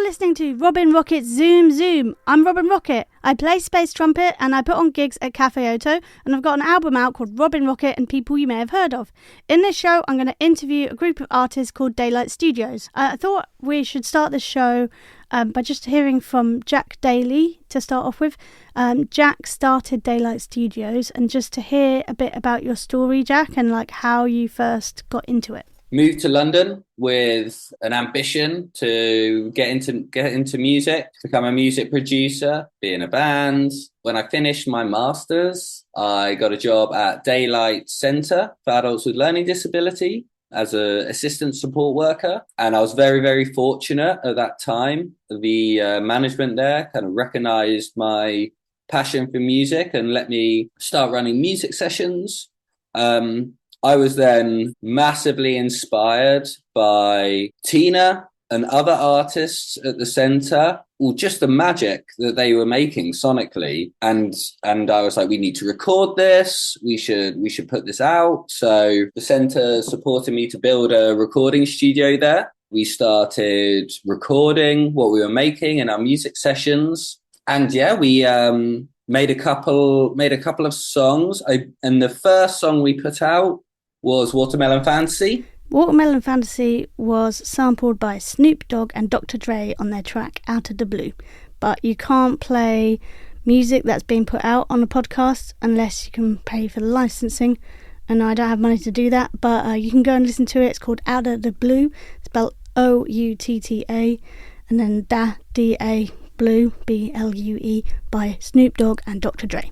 listening to Robyn Rocket's Zoom Zoom. I'm Robyn Rocket. I play space trumpet and I put on gigs at Cafe Oto, and I've got an album out called Robyn Rocket and People You May Have Heard Of. In this show, I'm going to interview a group of artists called Daylight Studios. I thought we should start the show by just hearing from Jack Daly to start off with. Jack started Daylight Studios, and just to hear a bit about your story, Jack, and like how you first got into it. Moved to London with an ambition to get into music, become a music producer, be in a band. When I finished my master's, I got a job at Daylight Centre for Adults with Learning Disability as an assistant support worker. And I was very, very fortunate at that time. The management there kind of recognised my passion for music and let me start running music sessions. I was then massively inspired by Tina and other artists at the centre, or just the magic that they were making sonically. And I was like, we need to record this. We should put this out. So the centre supported me to build a recording studio there. We started recording what we were making in our music sessions. And yeah, we made a couple of songs. And the first song we put out was Watermelon Fantasy. Watermelon Fantasy was sampled by Snoop Dogg and Dr. Dre on their track Out of the Blue. But you can't play music that's been put out on a podcast unless you can pay for the licensing. And I don't have money to do that, but you can go and listen to it. It's called Out of the Blue, spelled O-U-T-T-A, and then D-A, Blue, B-L-U-E, by Snoop Dogg and Dr. Dre.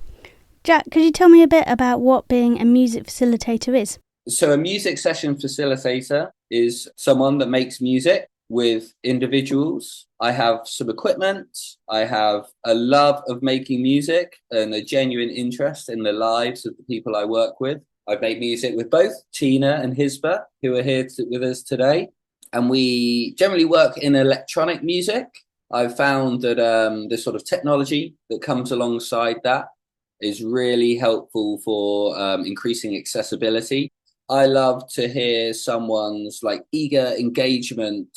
Jack, could you tell me a bit about what being a music facilitator is? So a music session facilitator is someone that makes music with individuals. I have some equipment. I have a love of making music and a genuine interest in the lives of the people I work with. I've made music with both Tina and Hisba, who are here with us today. And we generally work in electronic music. I've found that the sort of technology that comes alongside that is really helpful for increasing accessibility. I love to hear someone's like eager engagement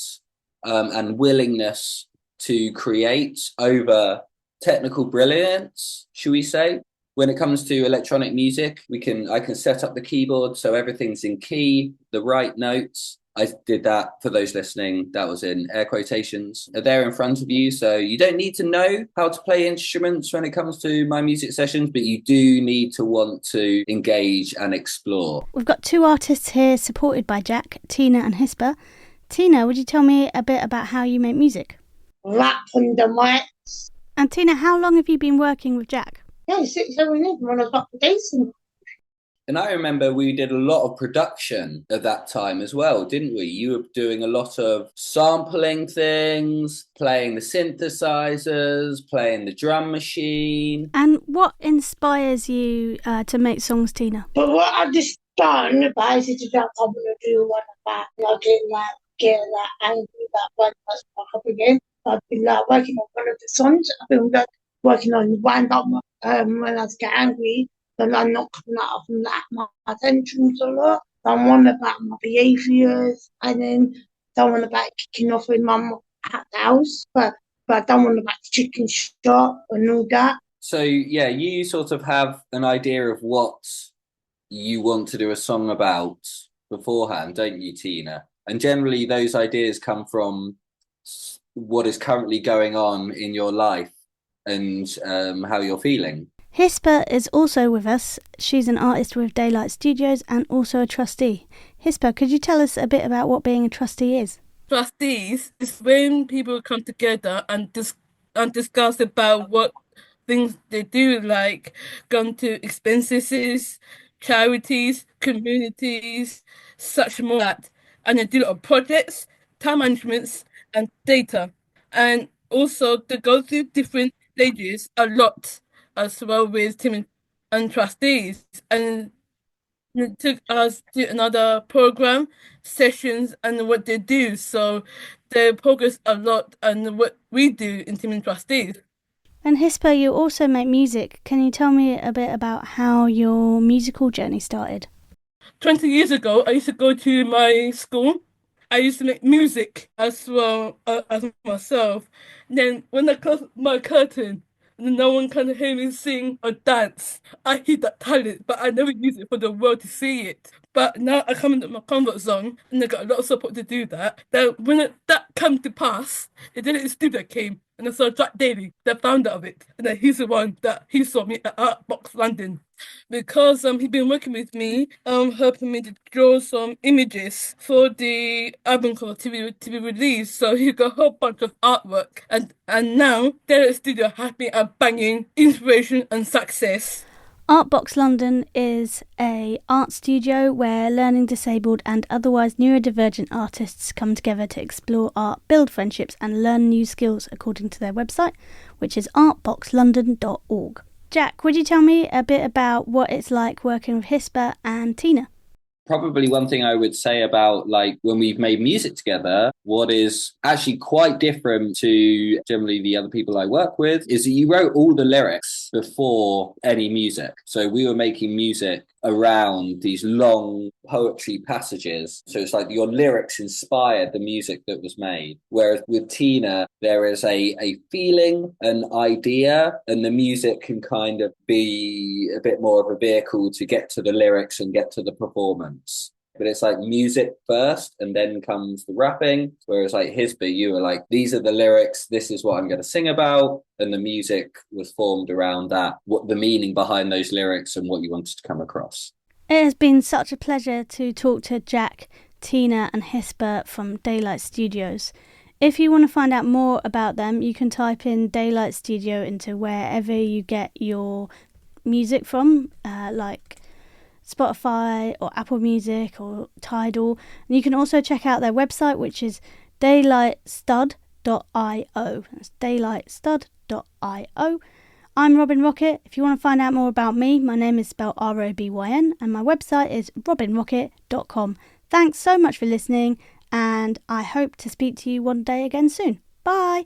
and willingness to create over technical brilliance, should we say. When it comes to electronic music, I can set up the keyboard so everything's in key, the right notes. I did that for those listening. That was in air quotations. They're there in front of you. So you don't need to know how to play instruments when it comes to my music sessions, but you do need to want to engage and explore. We've got two artists here supported by Jack, Tina and Hisba. Tina, would you tell me a bit about how you make music? Rap on the mic. And Tina, how long have you been working with Jack? Yeah, 6, 7 years when I was up for Jason. And I remember we did a lot of production at that time as well, didn't we? You were doing a lot of sampling things, playing the synthesizers, playing the drum machine. And what inspires you to make songs, Tina? But what I just done, basically, I want to do one about, getting angry, that one that's back up again. I've been working on one of the songs. I've been working on Wind Up when I get angry. But I'm not coming out from that. My attention's a lot. Someone about my behaviours, and then someone about kicking off with mum at the house. But I don't want about the chicken shop and all that. So yeah, you sort of have an idea of what you want to do a song about beforehand, don't you, Tina? And generally those ideas come from what is currently going on in your life and how you're feeling. Hisba is also with us. She's an artist with Daylight Studios and also a trustee. Hisba, could you tell us a bit about what being a trustee is? Trustees is when people come together and discuss about what things they do, like going to expenses, charities, communities, such more that. And they do a lot of projects, time managements, and data. And also they go through different stages a lot, as well with team and trustees, and it took us to another program, sessions, and what they do. So they progress a lot on what we do in team and trustees. And Hisba, you also make music. Can you tell me a bit about how your musical journey started? 20 years ago, I used to go to my school I used to make music as well as myself. Then when I close my curtain, and no one can hear me sing or dance. I hid that talent, but I never use it for the world to see it. But now I come into my comfort zone, and I got a lot of support to do that. Then when that came to pass, the Daily Studio came, and I saw Jack Daly, the founder of it, and then he's the one that he saw me at Artbox London. Because he's been working with me, helping me to draw some images for the album cover to be released. So he got a whole bunch of artwork, and now Derek Studio has been a banging inspiration and success. Artbox London is a art studio where learning disabled and otherwise neurodivergent artists come together to explore art, build friendships and learn new skills according to their website, which is artboxlondon.org. Jack, would you tell me a bit about what it's like working with Hisper and Tina? Probably one thing I would say about like when we've made music together, what is actually quite different to generally the other people I work with is that you wrote all the lyrics before any music. So we were making music around these long poetry passages. So it's like your lyrics inspired the music that was made. Whereas with Tina, there is a feeling, an idea, and the music can kind of be a bit more of a vehicle to get to the lyrics and get to the performance. But it's like music first and then comes the rapping. Whereas like Hisby, you were like, these are the lyrics, this is what I'm going to sing about. And the music was formed around that, what the meaning behind those lyrics and what you wanted to come across. It has been such a pleasure to talk to Jack, Tina and Hisper from Daylight Studios. If you want to find out more about them, you can type in Daylight Studio into wherever you get your music from, like Spotify or Apple Music or Tidal. And you can also check out their website, which is daylightstud.io. That's daylightstud.io. I'm Robyn Rocket. If you want to find out more about me, my name is spelled Robyn and my website is robynrocket.com. Thanks so much for listening, and I hope to speak to you one day again soon. Bye!